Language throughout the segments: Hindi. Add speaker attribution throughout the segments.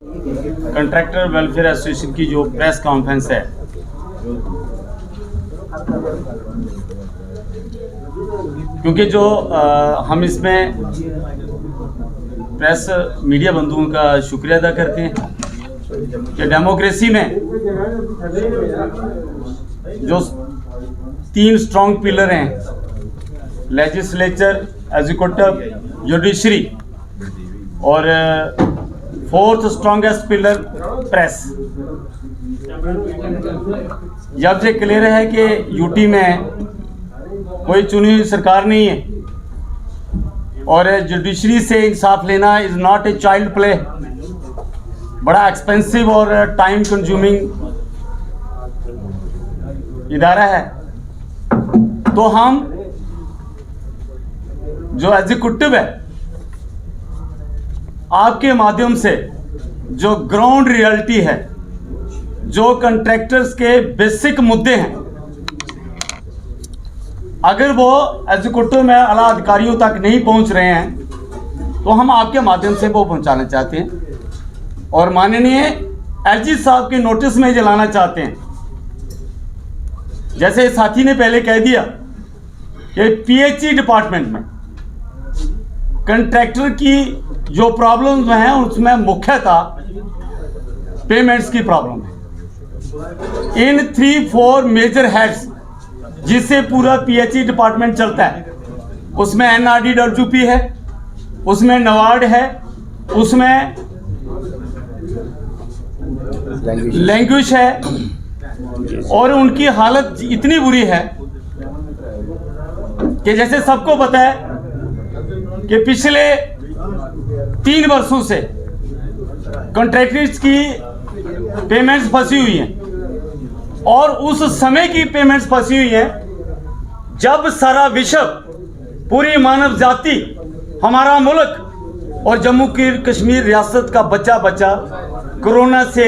Speaker 1: कंट्रैक्टर वेलफेयर एसोसिएशन की जो प्रेस कॉन्फ्रेंस है, क्योंकि जो हम इसमें प्रेस मीडिया बंधुओं का शुक्रिया अदा करते हैं कि डेमोक्रेसी में जो 3 स्ट्रॉन्ग पिलर हैं, लेजिस्लेचर, एग्जीक्यूटिव, जुडिशरी, और 4th स्ट्रॉन्गेस्ट पिलर प्रेस। जब से क्लियर है कि यूटी में कोई चुनी हुई सरकार नहीं है और जुडिशरी से इंसाफ लेना is not a child play, बड़ा एक्सपेंसिव और टाइम कंज्यूमिंग इदारा है। तो हम जो एग्जीक्यूटिव है, आपके माध्यम से जो ग्राउंड रियलिटी है, जो कॉन्ट्रैक्टर्स के बेसिक मुद्दे हैं, अगर वो एग्जीक्यूटिव में आला अधिकारियों तक नहीं पहुंच रहे हैं तो हम आपके माध्यम से वो पहुंचाना चाहते हैं और माननीय एलजी साहब के नोटिस में जलाना चाहते हैं। जैसे साथी ने पहले कह दिया कि पीएचई डिपार्टमेंट में कॉन्ट्रैक्टर की जो प्रॉब्लम्स हैं उसमें मुख्यतः पेमेंट्स की प्रॉब्लम है। इन 3-4 मेजर हेड्स जिससे पूरा पीएचई डिपार्टमेंट चलता है, उसमें एनआरडीडब्ल्यूपी है, उसमें नवार्ड है, उसमें लैंग्वेज है, और उनकी हालत इतनी बुरी है कि जैसे सबको पता है कि पिछले 3 वर्षों से कॉन्ट्रैक्टर्स की पेमेंट्स फंसी हुई हैं, और उस समय की पेमेंट्स फंसी हुई हैं जब सारा विश्व, पूरी मानव जाति, हमारा मुल्क और जम्मू कश्मीर रियासत का बच्चा कोरोना से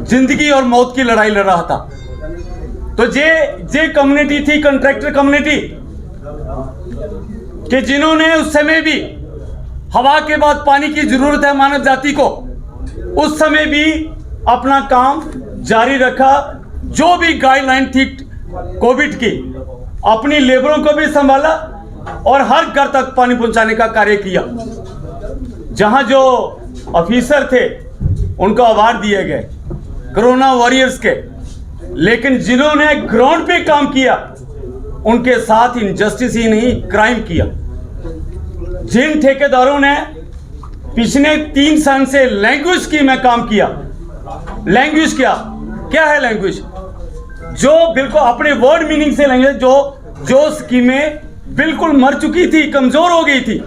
Speaker 1: जिंदगी और मौत की लड़ाई लड़ रहा था। तो जे कम्युनिटी थी कॉन्ट्रैक्टर कम्युनिटी कि जिन्होंने उस समय भी हवा के बाद पानी की जरूरत है मानव जाति को, उस समय भी अपना काम जारी रखा। जो भी गाइडलाइन थी कोविड की, अपनी लेबरों को भी संभाला और हर घर तक पानी पहुंचाने का कार्य किया। जहां जो ऑफिसर थे उनको अवार्ड दिए गए कोरोना वॉरियर्स के, लेकिन जिन्होंने ग्राउंड पे काम किया उनके साथ इनजस्टिस ही नहीं, क्राइम किया। जिन ठेकेदारों ने पिछले 3 साल से लैंग्वेज स्कीम में काम किया, लैंग्वेज क्या है लैंग्वेज, जो बिल्कुल अपने वर्ड मीनिंग से लैंग्वेज, जो स्कीमें बिल्कुल मर चुकी थी, कमजोर हो गई थी।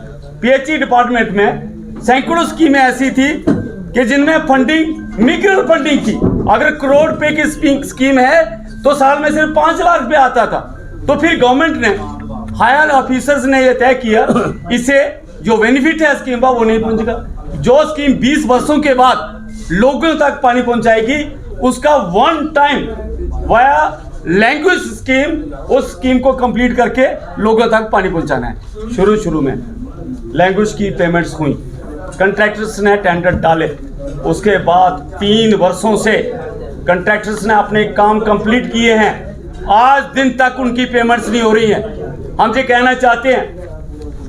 Speaker 1: पीएचई डिपार्टमेंट में सैकड़ों स्कीमें ऐसी थी कि जिनमें फंडिंग मिक्रो फंडिंग थी। अगर करोड़ रुपए की स्कीम है तो साल में सिर्फ 5 लाख रुपए आता था। तो फिर गवर्नमेंट ने, हायर ऑफिसर्स ने यह तय किया इसे जो बेनिफिट है स्कीम का वो नहीं पहुंचेगा। जो स्कीम 20 वर्षों के बाद लोगों तक पानी पहुंचाएगी, उसका 1 टाइम वाया लैंग्वेज स्कीम, उस स्कीम को कंप्लीट करके लोगों तक पानी पहुंचाना है। शुरू में लैंग्वेज की पेमेंट्स हुई, कॉन्ट्रैक्टर्स ने टेंडर डाले, उसके बाद 3 वर्षों से कॉन्ट्रैक्टर्स ने अपने काम कंप्लीट किए हैं, आज दिन तक उनकी पेमेंट्स नहीं हो रही हैं। हम ये कहना चाहते हैं,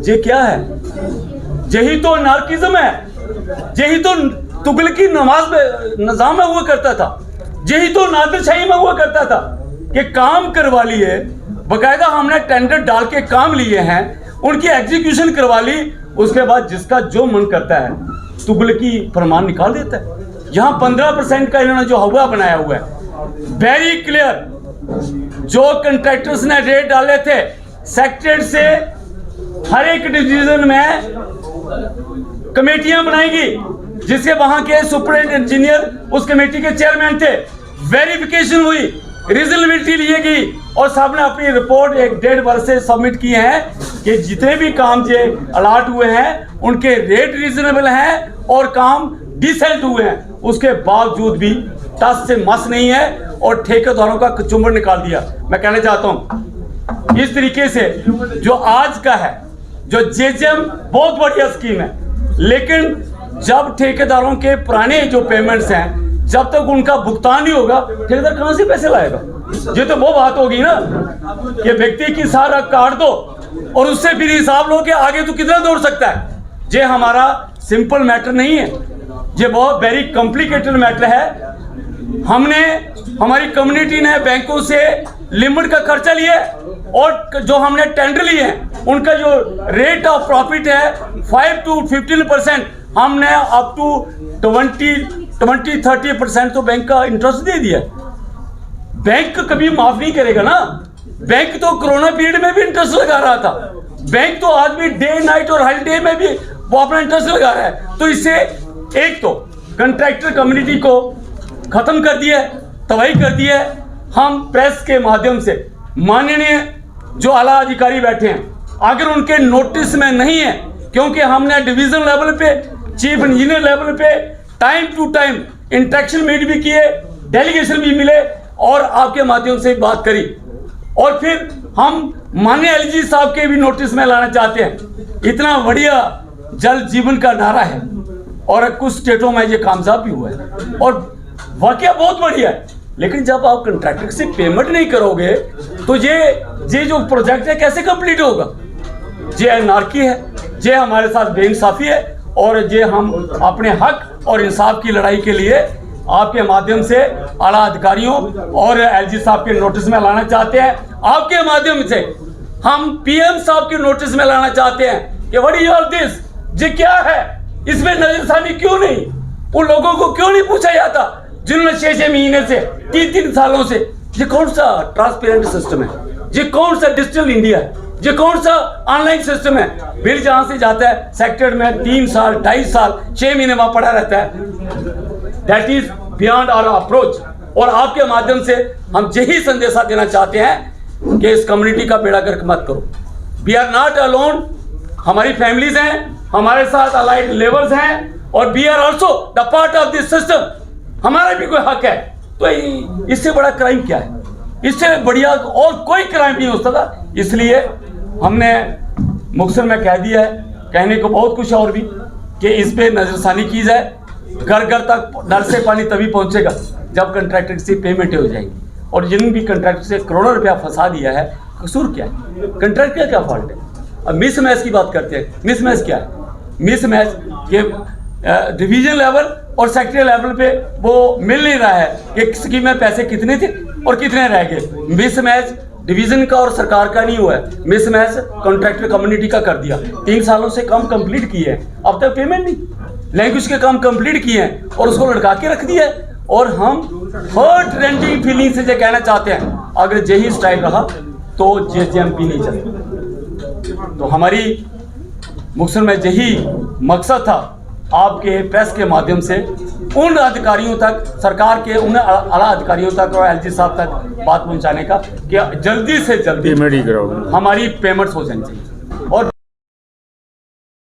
Speaker 1: ये क्या है, यही तो नार्किज्म है, यही तो तुगलकी निजाम में हुआ करता था, यही तो नादिरशाही में हुआ करता था कि काम करवा लिए, बकायदा हमने टेंडर डाल के काम लिए हैं, उनकी एग्जीक्यूशन करवा ली, उसके बाद जिसका जो मन करता है तुगलकी फरमान निकाल देता है। यहाँ 15% का इन्होंने जो हवा बनाया हुआ है, वेरी क्लियर। जो कॉन्ट्रैक्टर्स ने रेट डाले थे सेक्रेटरीट से, हर एक डिवीजन में कमेटियां बनाएगी, जिसके वहां के सुपरिटेंडेंट इंजीनियर उस कमेटी के चेयरमैन थे। वेरिफिकेशन हुई, रीजनेबिलिटी ली गई और साहब ने अपनी रिपोर्ट 1-1.5 वर्ष से सबमिट की है कि जितने भी काम जो अलॉट हुए हैं उनके रेट रीजनेबल हैं और काम डिसेंट हुए हैं। उसके बावजूद भी टस से मस नहीं है और ठेकेदारों का कचुम्बर निकाल दिया। मैं कहना चाहता हूं इस तरीके से जो आज का है, जो जेजेएम बहुत बढ़िया स्कीम है, लेकिन जब ठेकेदारों के पुराने जो पेमेंट्स हैं जब तक उनका भुगतान नहीं होगा, ठेकेदार कहां से पैसे लाएगा? ये तो वो बात होगी ना कि व्यक्ति की सारा काट दो और उससे फिर हिसाब लो कि आगे तो कितना दौड़ सकता है। ये हमारा सिंपल मैटर नहीं है, ये बहुत वेरी कॉम्प्लिकेटेड मैटर है। हमारी कम्युनिटी ने बैंकों से लिमिट का खर्चा लिया और जो हमने टेंडर लिए हैं उनका जो रेट ऑफ प्रॉफिट है 5 to 15%, हमने अप टू 20-30% तो बैंक का इंटरेस्ट दे दिया। बैंक कभी माफ नहीं करेगा ना। बैंक तो कोरोना पीरियड में भी इंटरेस्ट लगा रहा था, बैंक तो आज भी डे नाइट और हॉलीडे में भी वो अपना इंटरेस्ट लगा रहा है। तो इससे एक तो कंट्रैक्टर कम्युनिटी को खत्म कर दिया है, तबाही कर दिया है। हम प्रेस के माध्यम से माननीय जो आला अधिकारी बैठे हैं, अगर उनके नोटिस में नहीं है, क्योंकि हमने डिवीजन लेवल पे, चीफ इंजीनियर लेवल पे time to time interaction meet भी किए, डेलीगेशन भी मिले और आपके माध्यम से बात करी, और फिर हम माननीय एलजी साहब के भी नोटिस में लाना चाहते हैं। इतना बढ़िया जल जीवन का नारा है और कुछ स्टेटों में ये कामयाब भी हुआ है और वाकया बहुत बढ़िया है। लेकिन जब आप कंट्रैक्टर से पेमेंट नहीं करोगे तो ये जो प्रोजेक्ट है कैसे कंप्लीट होगा? ये अनारकी है, ये हमारे साथ बेइंसाफी है और ये हम अपने हक और इंसाफ की लड़ाई के लिए आपके माध्यम से आला अधिकारियों और एलजी साहब के नोटिस में लाना चाहते हैं। आपके माध्यम से हम पीएम साहब के नोटिस में लाना चाहते हैं कि व्हाट इज ऑल दिस, ये क्या है, इसमें नजरसानी क्यों नहीं? उन लोगों को क्यों नहीं पूछा जाता जिन्होंने 6-6 महीने से 3-3 सालों से? ये कौन सा ट्रांसपेरेंट सिस्टम है? ये कौन सा डिजिटल इंडिया है? ये कौन सा ऑनलाइन सिस्टम है? बिल जहां से जाता है सेक्टर में 3 साल 2.5 साल 6 महीने वहां पड़ा रहता है। That is beyond our approach. और आपके माध्यम से हम यही संदेशा देना चाहते हैं कि इस कम्युनिटी का बेड़ा गर्क मत करो। वी आर नॉट अलोन, हमारी फैमिलीज हैं, हमारे साथ अलाइड लेबर्स हैं और we are also the part of this system. हमारा भी कोई हक है। तो इससे बड़ा क्राइम क्या है? इससे बढ़िया और कोई क्राइम नहीं हो सकता। इसलिए हमने मुख्तर में कह दिया है, कहने को बहुत कुछ और भी, कि इस पे नजरसानी की जाए। घर घर तक नल से पानी तभी पहुंचेगा जब कंट्रैक्टर से पेमेंट हो जाएगी। और जिन भी कंट्रैक्टर से करोड़ों रुपया फंसा दिया है, कसूर क्या है? कंट्रैक्टर का क्या फॉल्ट है? अब मिस मैच की बात करते हैं। मिस मैच क्या है? मिस मैच ये डिवीजन लेवल और सेक्टर लेवल पे वो मिल नहीं रहा है कि स्कीम में पैसे कितने थे और कितने रह गए। मिस मैच डिवीजन का और सरकार का नहीं हुआ है, मिस मैच कॉन्ट्रैक्टर कम्युनिटी का कर दिया। 3 सालों से काम कंप्लीट किए हैं, अब तक पेमेंट नहीं। लैंग्वेज के काम कंप्लीट किए हैं और उसको लटका के रख दिया है। और हम हर्ट रेंटिंग फीलिंग से ये कहना चाहते हैं, अगर यही स्टाइल रहा तो JJMP नहीं चलेगा। तो हमारी मुख्तर में यही मकसद था, आपके प्रेस के माध्यम से उन अधिकारियों तक, सरकार के उन आला अधिकारियों तक और एलजी साहब तक बात पहुंचाने का कि जल्दी से जल्दी हमारी पेमेंट्स हो जानी चाहिए।